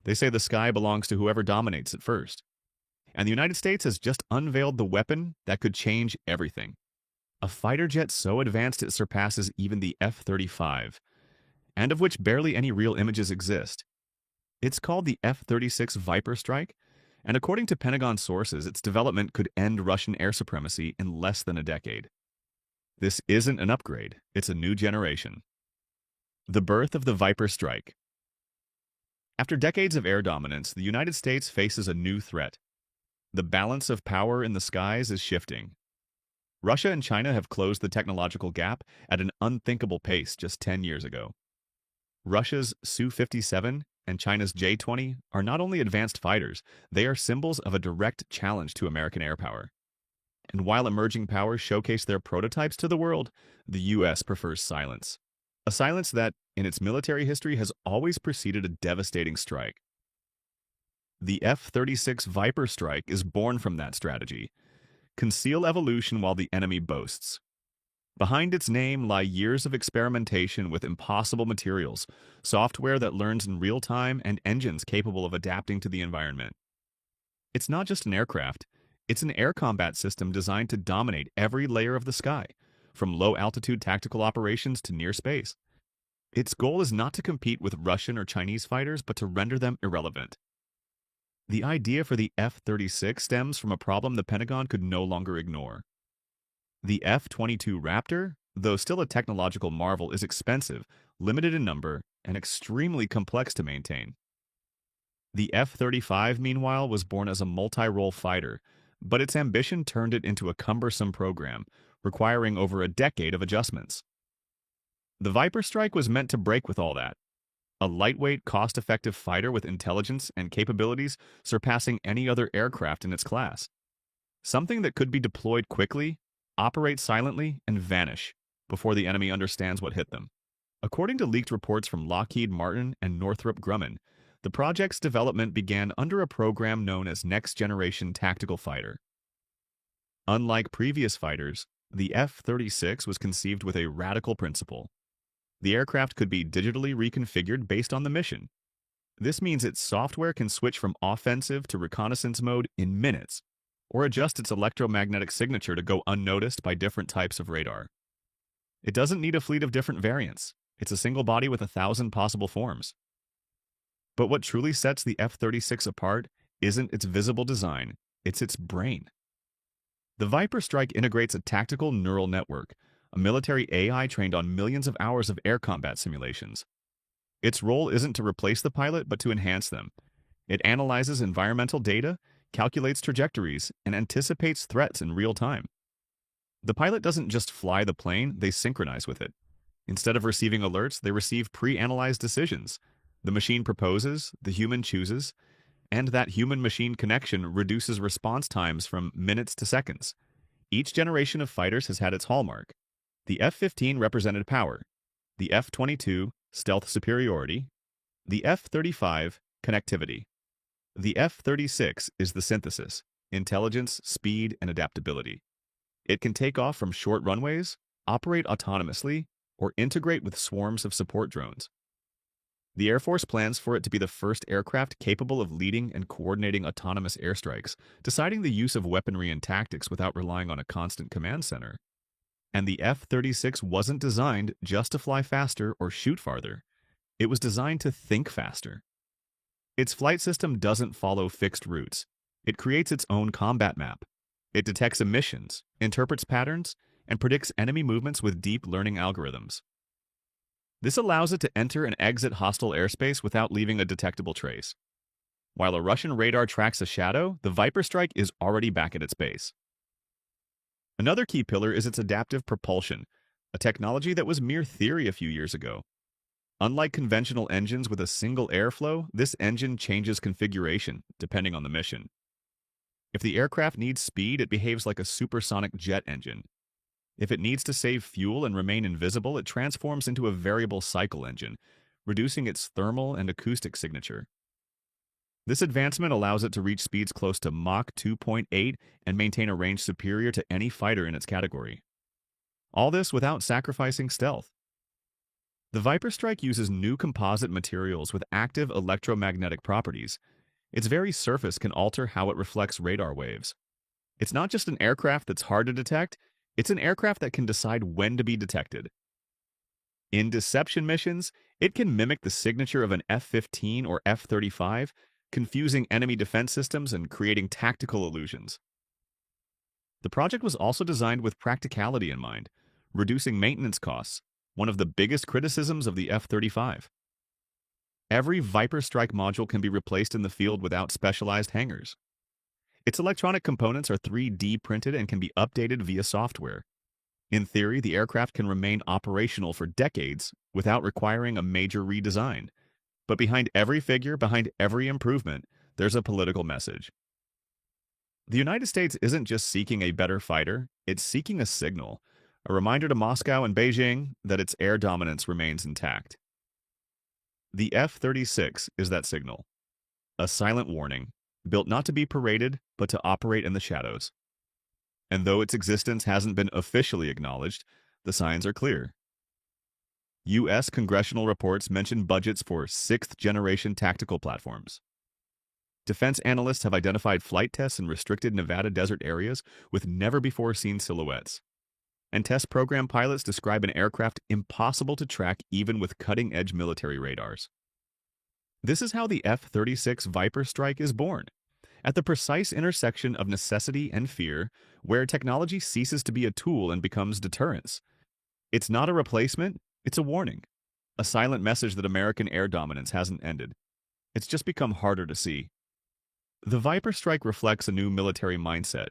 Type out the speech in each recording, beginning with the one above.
They say the sky belongs to whoever dominates it first. And the United States has just unveiled the weapon that could change everything. A fighter jet so advanced it surpasses even the F-35, and of which barely any real images exist. It's called the F-36 Viper Strike, and according to Pentagon sources, its development could end Russian air supremacy in less than a decade. This isn't an upgrade, it's a new generation. The birth of the Viper Strike. After decades of air dominance, the United States faces a new threat. The balance of power in the skies is shifting. Russia and China have closed the technological gap at an unthinkable pace just 10 years ago. Russia's Su-57 and China's J-20 are not only advanced fighters, they are symbols of a direct challenge to American air power. And while emerging powers showcase their prototypes to the world, the U.S. prefers silence. A silence that, in its military history, has always preceded a devastating strike. The F-36 Viper Strike is born from that strategy. Conceal evolution while the enemy boasts. Behind its name lie years of experimentation with impossible materials, software that learns in real time, and engines capable of adapting to the environment. It's not just an aircraft, it's an air combat system designed to dominate every layer of the sky, from low-altitude tactical operations to near space. Its goal is not to compete with Russian or Chinese fighters, but to render them irrelevant. The idea for the F-36 stems from a problem the Pentagon could no longer ignore. The F-22 Raptor, though still a technological marvel, is expensive, limited in number, and extremely complex to maintain. The F-35, meanwhile, was born as a multi-role fighter, but its ambition turned it into a cumbersome program, requiring over a decade of adjustments. The Viper Strike was meant to break with all that. A lightweight, cost-effective fighter with intelligence and capabilities surpassing any other aircraft in its class. Something that could be deployed quickly, operate silently, and vanish before the enemy understands what hit them. According to leaked reports from Lockheed Martin and Northrop Grumman, the project's development began under a program known as Next Generation Tactical Fighter. Unlike previous fighters, the F-36 was conceived with a radical principle. The aircraft could be digitally reconfigured based on the mission. This means its software can switch from offensive to reconnaissance mode in minutes, or adjust its electromagnetic signature to go unnoticed by different types of radar. It doesn't need a fleet of different variants. It's a single body with 1,000 possible forms. But what truly sets the F-36 apart isn't its visible design, it's its brain. The Viper Strike integrates a tactical neural network, a military AI trained on millions of hours of air combat simulations. Its role isn't to replace the pilot, but to enhance them. It analyzes environmental data, calculates trajectories, and anticipates threats in real time. The pilot doesn't just fly the plane, they synchronize with it. Instead of receiving alerts, they receive pre-analyzed decisions. The machine proposes, the human chooses, and that human-machine connection reduces response times from minutes to seconds. Each generation of fighters has had its hallmark. The F-15 represented power, the F-22, stealth superiority, the F-35, connectivity. The F-36 is the synthesis, intelligence, speed, and adaptability. It can take off from short runways, operate autonomously, or integrate with swarms of support drones. The Air Force plans for it to be the first aircraft capable of leading and coordinating autonomous airstrikes, deciding the use of weaponry and tactics without relying on a constant command center. And the F-36 wasn't designed just to fly faster or shoot farther. It was designed to think faster. Its flight system doesn't follow fixed routes. It creates its own combat map. It detects emissions, interprets patterns, and predicts enemy movements with deep learning algorithms. This allows it to enter and exit hostile airspace without leaving a detectable trace. While a Russian radar tracks a shadow, the Viper Strike is already back at its base. Another key pillar is its adaptive propulsion, a technology that was mere theory a few years ago. Unlike conventional engines with a single airflow, this engine changes configuration depending on the mission. If the aircraft needs speed, it behaves like a supersonic jet engine. If it needs to save fuel and remain invisible, it transforms into a variable cycle engine, reducing its thermal and acoustic signature. This advancement allows it to reach speeds close to Mach 2.8 and maintain a range superior to any fighter in its category. All this without sacrificing stealth. The Viper Strike uses new composite materials with active electromagnetic properties. Its very surface can alter how it reflects radar waves. It's not just an aircraft that's hard to detect, it's an aircraft that can decide when to be detected. In deception missions, it can mimic the signature of an F-15 or F-35, confusing enemy defense systems and creating tactical illusions. The project was also designed with practicality in mind, reducing maintenance costs, one of the biggest criticisms of the F-35. Every Viper Strike module can be replaced in the field without specialized hangars. Its electronic components are 3D printed and can be updated via software. In theory, the aircraft can remain operational for decades without requiring a major redesign. But behind every figure, behind every improvement, there's a political message. The United States isn't just seeking a better fighter, it's seeking a signal, a reminder to Moscow and Beijing that its air dominance remains intact. The F-36 is that signal, a silent warning, built not to be paraded, but to operate in the shadows. And though its existence hasn't been officially acknowledged, the signs are clear. U.S. congressional reports mention budgets for sixth-generation tactical platforms. Defense analysts have identified flight tests in restricted Nevada desert areas with never-before-seen silhouettes. And test program pilots describe an aircraft impossible to track even with cutting-edge military radars. This is how the F-36 Viper Strike is born, at the precise intersection of necessity and fear, where technology ceases to be a tool and becomes deterrence. It's not a replacement, it's a warning, a silent message that American air dominance hasn't ended. It's just become harder to see. The Viper Strike reflects a new military mindset,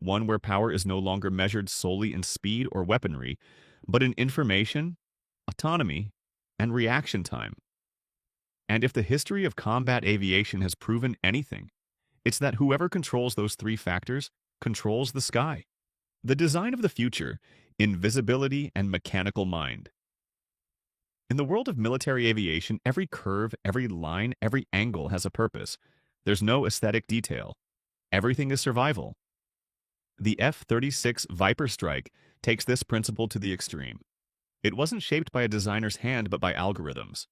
one where power is no longer measured solely in speed or weaponry, but in information, autonomy, and reaction time. And if the history of combat aviation has proven anything, it's that whoever controls those three factors controls the sky. The design of the future, invisibility and mechanical mind. In the world of military aviation, every curve, every line, every angle has a purpose. There's no aesthetic detail. Everything is survival. The F-36 Viper Strike takes this principle to the extreme. It wasn't shaped by a designer's hand but by algorithms.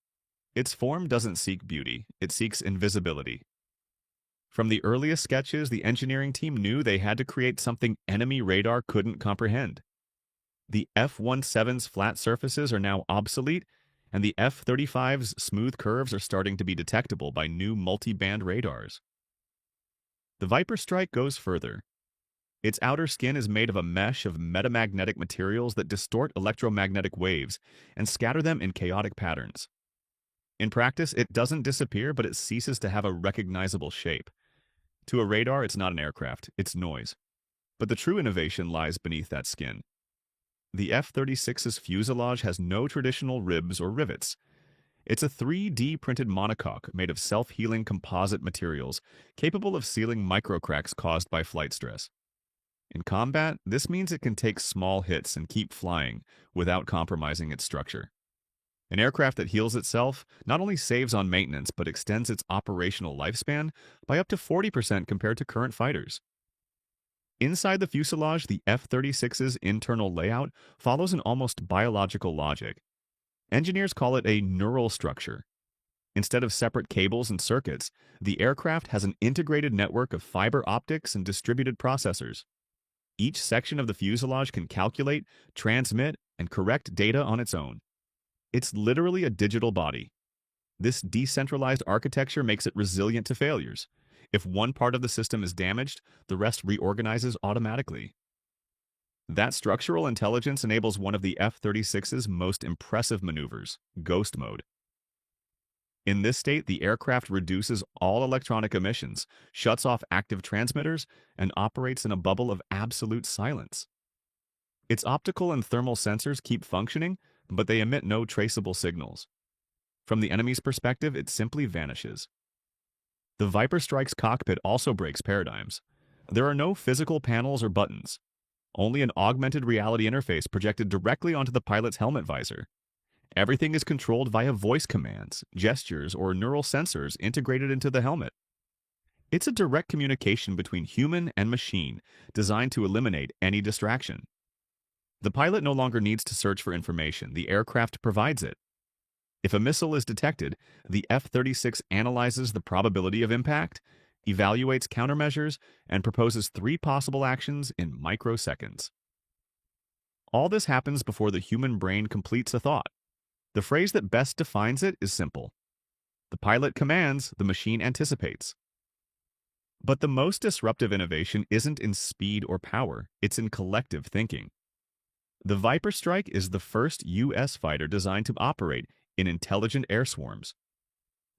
Its form doesn't seek beauty, it seeks invisibility. From the earliest sketches, the engineering team knew they had to create something enemy radar couldn't comprehend. The F-17's flat surfaces are now obsolete, and the F-35's smooth curves are starting to be detectable by new multi-band radars. The Viper Strike goes further. Its outer skin is made of a mesh of metamagnetic materials that distort electromagnetic waves and scatter them in chaotic patterns. In practice, it doesn't disappear, but it ceases to have a recognizable shape. To a radar, it's not an aircraft, it's noise. But the true innovation lies beneath that skin. The F-36's fuselage has no traditional ribs or rivets. It's a 3D printed monocoque made of self-healing composite materials, capable of sealing microcracks caused by flight stress. In combat, this means it can take small hits and keep flying without compromising its structure. An aircraft that heals itself not only saves on maintenance but extends its operational lifespan by up to 40% compared to current fighters. Inside the fuselage, the F-36's internal layout follows an almost biological logic. Engineers call it a neural structure. Instead of separate cables and circuits, the aircraft has an integrated network of fiber optics and distributed processors. Each section of the fuselage can calculate, transmit, and correct data on its own. It's literally a digital body. This decentralized architecture makes it resilient to failures. If one part of the system is damaged, the rest reorganizes automatically. That structural intelligence enables one of the F-36's most impressive maneuvers, ghost mode. In this state, the aircraft reduces all electronic emissions, shuts off active transmitters, and operates in a bubble of absolute silence. Its optical and thermal sensors keep functioning, but they emit no traceable signals. From the enemy's perspective, it simply vanishes. The Viper Strike's cockpit also breaks paradigms. There are no physical panels or buttons, only an augmented reality interface projected directly onto the pilot's helmet visor. Everything is controlled via voice commands, gestures, or neural sensors integrated into the helmet. It's a direct communication between human and machine, designed to eliminate any distraction. The pilot no longer needs to search for information, the aircraft provides it. If a missile is detected, the F-36 analyzes the probability of impact, evaluates countermeasures, and proposes 3 possible actions in microseconds. All this happens before the human brain completes a thought. The phrase that best defines it is simple. The pilot commands, the machine anticipates. But the most disruptive innovation isn't in speed or power, it's in collective thinking. The Viper Strike is the first U.S. fighter designed to operate in intelligent air swarms.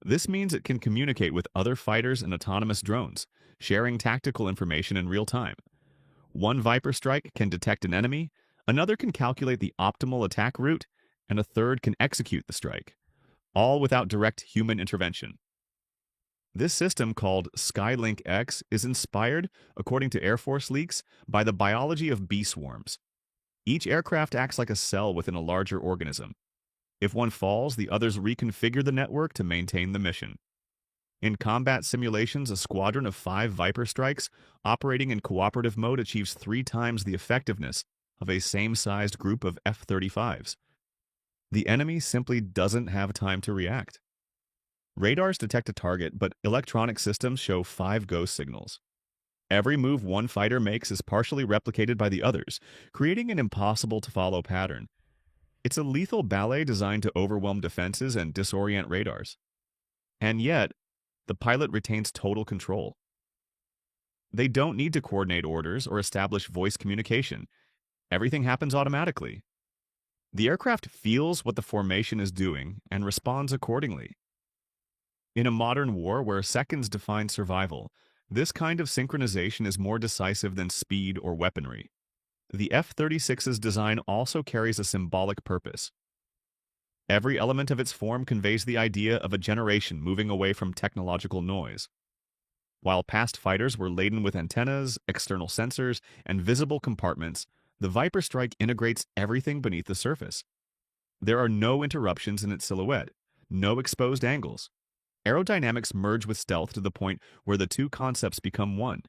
This means it can communicate with other fighters and autonomous drones, sharing tactical information in real time. One Viper Strike can detect an enemy, another can calculate the optimal attack route, and a third can execute the strike, all without direct human intervention. This system, called Skylink X, is inspired, according to Air Force leaks, by the biology of bee swarms. Each aircraft acts like a cell within a larger organism. If one falls, the others reconfigure the network to maintain the mission. In combat simulations, a squadron of 5 Viper strikes operating in cooperative mode achieves 3 times the effectiveness of a same-sized group of F-35s. The enemy simply doesn't have time to react. Radars detect a target, but electronic systems show 5 ghost signals. Every move one fighter makes is partially replicated by the others, creating an impossible-to-follow pattern. It's a lethal ballet designed to overwhelm defenses and disorient radars. And yet, the pilot retains total control. They don't need to coordinate orders or establish voice communication. Everything happens automatically. The aircraft feels what the formation is doing and responds accordingly. In a modern war where seconds define survival, this kind of synchronization is more decisive than speed or weaponry. The F-36's design also carries a symbolic purpose. Every element of its form conveys the idea of a generation moving away from technological noise. While past fighters were laden with antennas, external sensors, and visible compartments, the Viper Strike integrates everything beneath the surface. There are no interruptions in its silhouette, no exposed angles. Aerodynamics merge with stealth to the point where the two concepts become one.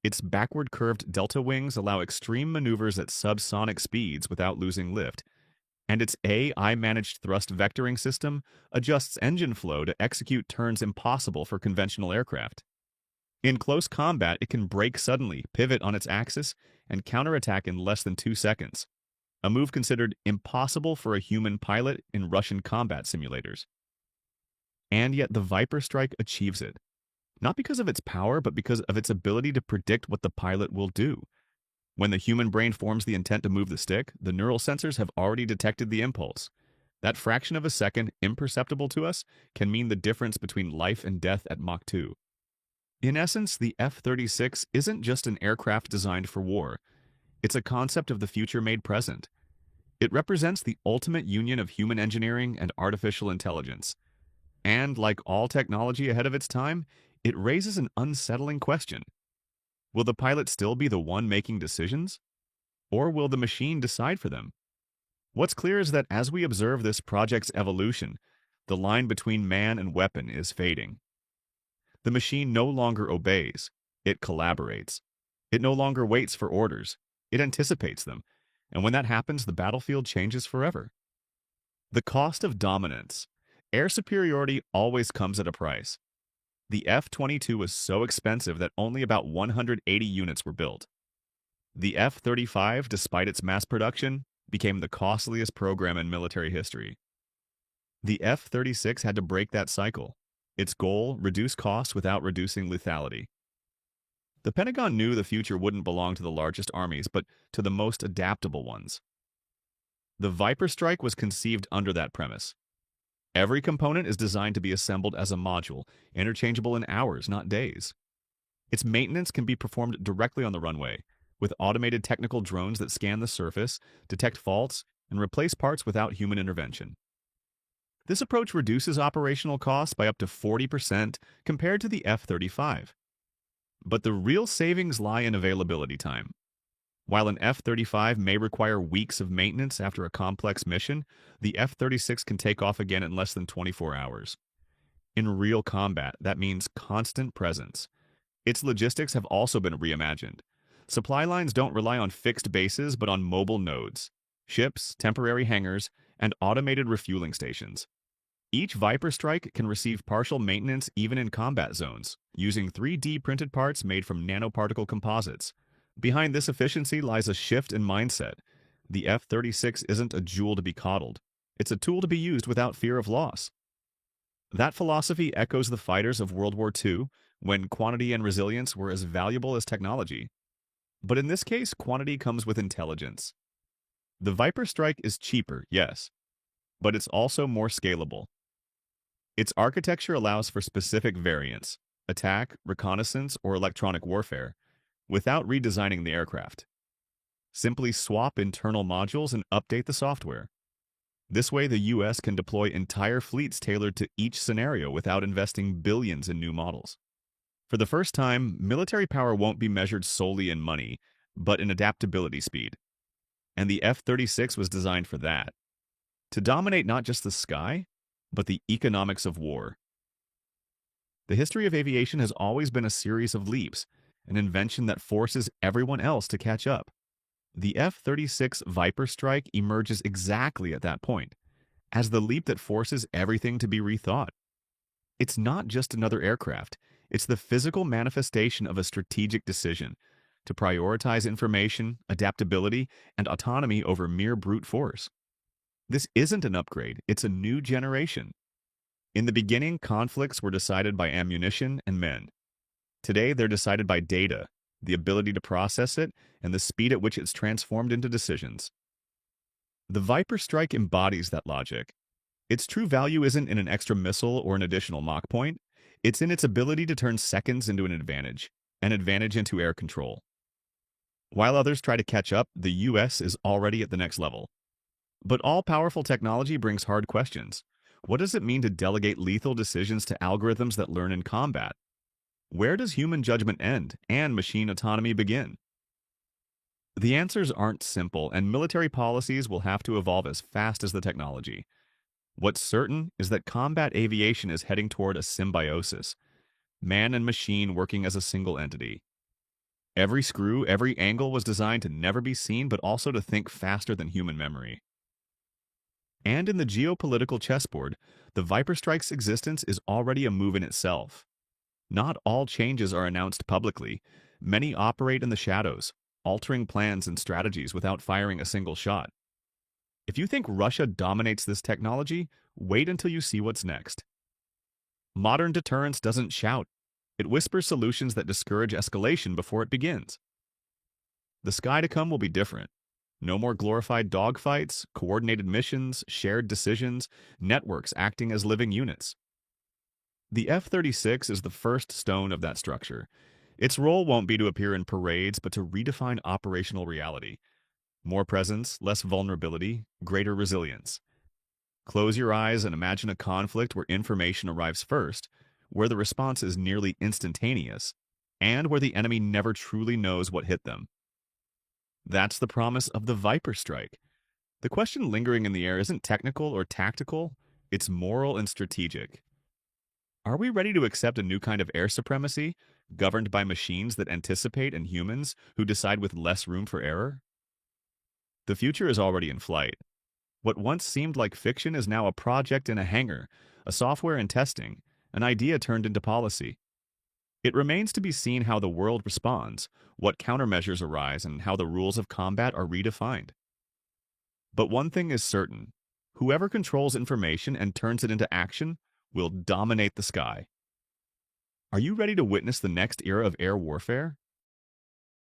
Its backward curved delta wings allow extreme maneuvers at subsonic speeds without losing lift, and its AI-managed thrust vectoring system adjusts engine flow to execute turns impossible for conventional aircraft. In close combat, it can brake suddenly, pivot on its axis, and counterattack in less than 2 seconds, a move considered impossible for a human pilot in Russian combat simulators. And yet the Viper Strike achieves it. Not because of its power, but because of its ability to predict what the pilot will do. When the human brain forms the intent to move the stick, the neural sensors have already detected the impulse. That fraction of a second, imperceptible to us, can mean the difference between life and death at Mach 2. In essence, the F-36 isn't just an aircraft designed for war. It's a concept of the future made present. It represents the ultimate union of human engineering and artificial intelligence. And, like all technology ahead of its time, it raises an unsettling question. Will the pilot still be the one making decisions? Or will the machine decide for them? What's clear is that as we observe this project's evolution, the line between man and weapon is fading. The machine no longer obeys, it collaborates. It no longer waits for orders, it anticipates them. And when that happens, the battlefield changes forever. The cost of dominance. Air superiority always comes at a price. The F-22 was so expensive that only about 180 units were built. The F-35, despite its mass production, became the costliest program in military history. The F-36 had to break that cycle. Its goal, reduce costs without reducing lethality. The Pentagon knew the future wouldn't belong to the largest armies, but to the most adaptable ones. The Viper Strike was conceived under that premise. Every component is designed to be assembled as a module, interchangeable in hours, not days. Its maintenance can be performed directly on the runway, with automated technical drones that scan the surface, detect faults, and replace parts without human intervention. This approach reduces operational costs by up to 40% compared to the F-35. But the real savings lie in availability time. While an F-35 may require weeks of maintenance after a complex mission, the F-36 can take off again in less than 24 hours. In real combat, that means constant presence. Its logistics have also been reimagined. Supply lines don't rely on fixed bases but on mobile nodes, ships, temporary hangars, and automated refueling stations. Each Viper strike can receive partial maintenance even in combat zones, using 3D printed parts made from nanoparticle composites. Behind this efficiency lies a shift in mindset. The F-36 isn't a jewel to be coddled. It's a tool to be used without fear of loss. That philosophy echoes the fighters of World War II, when quantity and resilience were as valuable as technology. But in this case, quantity comes with intelligence. The Viper strike is cheaper, yes, but it's also more scalable. Its architecture allows for specific variants, attack, reconnaissance, or electronic warfare, without redesigning the aircraft. Simply swap internal modules and update the software. This way, the US can deploy entire fleets tailored to each scenario without investing billions in new models. For the first time, military power won't be measured solely in money, but in adaptability speed. And the F-36 was designed for that. To dominate not just the sky, but the economics of war. The history of aviation has always been a series of leaps, an invention that forces everyone else to catch up. The F-36 Viper strike emerges exactly at that point, as the leap that forces everything to be rethought. It's not just another aircraft, it's the physical manifestation of a strategic decision to prioritize information, adaptability, and autonomy over mere brute force. This isn't an upgrade, it's a new generation. In the beginning, conflicts were decided by ammunition and men. Today, they're decided by data, the ability to process it, and the speed at which it's transformed into decisions. The Viper strike embodies that logic. Its true value isn't in an extra missile or an additional Mach point, it's in its ability to turn seconds into an advantage into air control. While others try to catch up, the US is already at the next level. But all-powerful technology brings hard questions. What does it mean to delegate lethal decisions to algorithms that learn in combat? Where does human judgment end and machine autonomy begin? The answers aren't simple, and military policies will have to evolve as fast as the technology. What's certain is that combat aviation is heading toward a symbiosis, man and machine working as a single entity. Every screw, every angle was designed to never be seen, but also to think faster than human memory. And in the geopolitical chessboard, the Viper strike's existence is already a move in itself. Not all changes are announced publicly. Many operate in the shadows, altering plans and strategies without firing a single shot. If you think Russia dominates this technology, wait until you see what's next. Modern deterrence doesn't shout. It whispers solutions that discourage escalation before it begins. The sky to come will be different. No more glorified dogfights, coordinated missions, shared decisions, networks acting as living units. The F-36 is the first stone of that structure. Its role won't be to appear in parades, but to redefine operational reality. More presence, less vulnerability, greater resilience. Close your eyes and imagine a conflict where information arrives first, where the response is nearly instantaneous, and where the enemy never truly knows what hit them. That's the promise of the Viper strike. The question lingering in the air isn't technical or tactical, it's moral and strategic. Are we ready to accept a new kind of air supremacy, governed by machines that anticipate and humans who decide with less room for error? The future is already in flight. What once seemed like fiction is now a project in a hangar, a software in testing, an idea turned into policy. It remains to be seen how the world responds, what countermeasures arise, and how the rules of combat are redefined. But one thing is certain: whoever controls information and turns it into action will dominate the sky. Are you ready to witness the next era of air warfare?